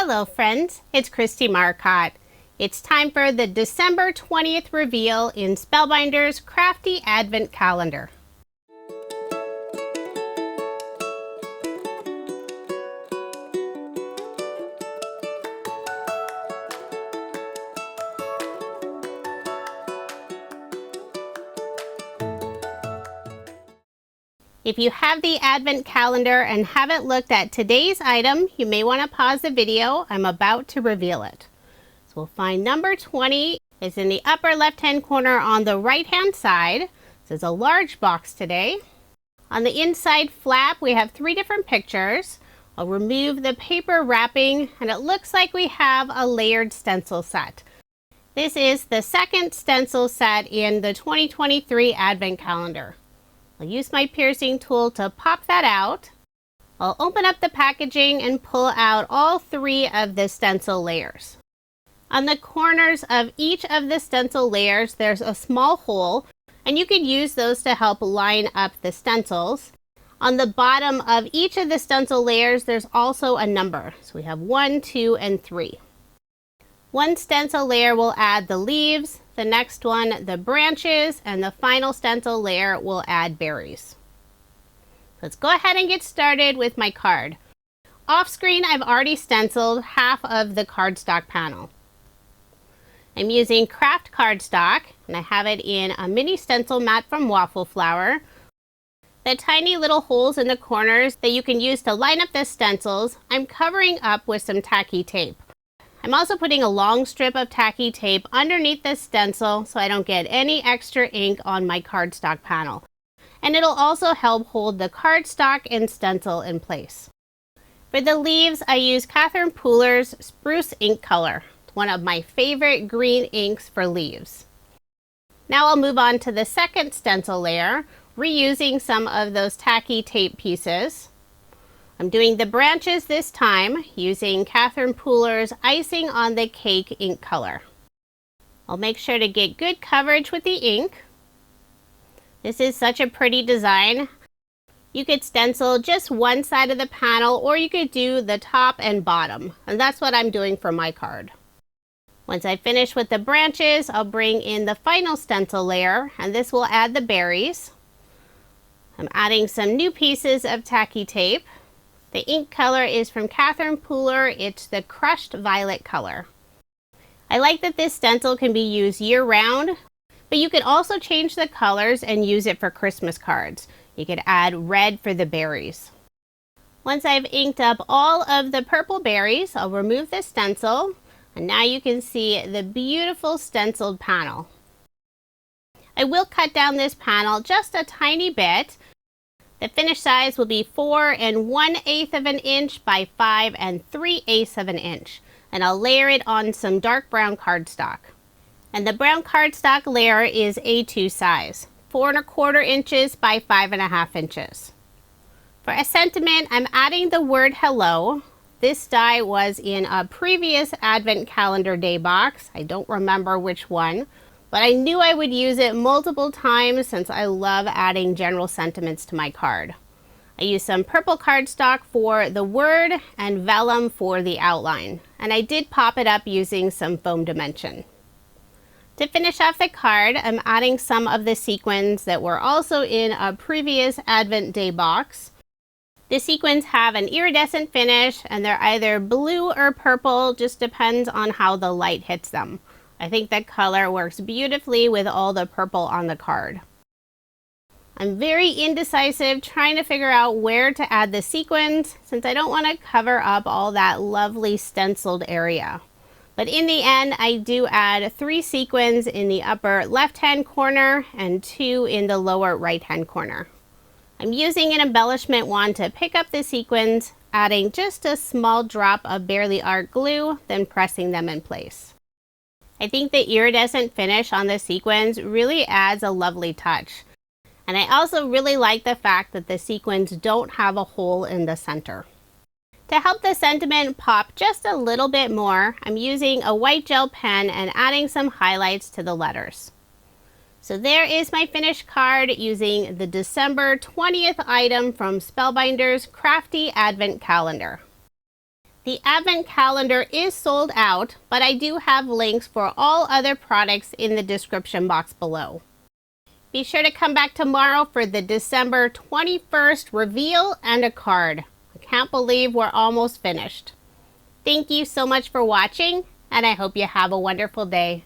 Hello friends, it's Kristie Marcotte. It's time for the December 20th reveal in Spellbinders Crafty Advent Calendar. If you have the Advent calendar and haven't looked at today's item, you may want to pause the video. I'm about to reveal it. So we'll find number 20 is in the upper left-hand corner on the right-hand side. This is a large box today. On the inside flap, we have 3 different pictures. I'll remove the paper wrapping, and it looks like we have a layered stencil set. This is the second stencil set in the 2023 Advent calendar. I'll use my piercing tool to pop that out. I'll open up the packaging and pull out all 3 of the stencil layers. On the corners of each of the stencil layers, there's a small hole, and you can use those to help line up the stencils. On the bottom of each of the stencil layers, there's also a number. So we have 1, 2, and 3. One stencil layer will add the leaves, the next one the branches, and the final stencil layer will add berries. Let's go ahead and get started with my card. Off screen, I've already stenciled half of the cardstock panel. I'm using craft cardstock, and I have it in a mini stencil mat from Waffle Flower. The tiny little holes in the corners that you can use to line up the stencils, I'm covering up with some tacky tape. I'm also putting a long strip of tacky tape underneath the stencil so I don't get any extra ink on my cardstock panel. And it'll also help hold the cardstock and stencil in place. For the leaves, I use Catherine Pooler's Spruce ink color. It's one of my favorite green inks for leaves. Now I'll move on to the second stencil layer, reusing some of those tacky tape pieces. I'm doing the branches this time using Catherine Pooler's Icing on the Cake ink color. I'll make sure to get good coverage with the ink. This is such a pretty design. You could stencil just one side of the panel, or you could do the top and bottom, and that's what I'm doing for my card. Once I finish with the branches, I'll bring in the final stencil layer, and this will add the berries. I'm adding some new pieces of tacky tape. The ink color is from Catherine Pooler. It's the Crushed Violet color. I like that this stencil can be used year-round, but you could also change the colors and use it for Christmas cards. You could add red for the berries. Once I've inked up all of the purple berries, I'll remove the stencil, and now you can see the beautiful stenciled panel. I will cut down this panel just a tiny bit. The finished size will be 4 1/8 of an inch by 5 3/8 of an inch. And I'll layer it on some dark brown cardstock. And the brown cardstock layer is A2 size, 4 1/4 inches by 5 1/2 inches. For a sentiment, I'm adding the word hello. This die was in a previous Advent calendar day box. I don't remember which one, but I knew I would use it multiple times since I love adding general sentiments to my card. I used some purple cardstock for the word and vellum for the outline, and I did pop it up using some foam dimension. To finish off the card, I'm adding some of the sequins that were also in a previous Advent day box. The sequins have an iridescent finish, and they're either blue or purple, just depends on how the light hits them. I think that color works beautifully with all the purple on the card. I'm very indecisive trying to figure out where to add the sequins since I don't want to cover up all that lovely stenciled area. But in the end, I do add 3 sequins in the upper left-hand corner and 2 in the lower right-hand corner. I'm using an embellishment wand to pick up the sequins, adding just a small drop of Barely Art glue, then pressing them in place. I think the iridescent finish on the sequins really adds a lovely touch. And I also really like the fact that the sequins don't have a hole in the center. To help the sentiment pop just a little bit more, I'm using a white gel pen and adding some highlights to the letters. So there is my finished card using the December 20th item from Spellbinders Crafty Advent Calendar. The Advent Calendar is sold out, but I do have links for all other products in the description box below. Be sure to come back tomorrow for the December 21st reveal and a card. I can't believe we're almost finished. Thank you so much for watching, and I hope you have a wonderful day.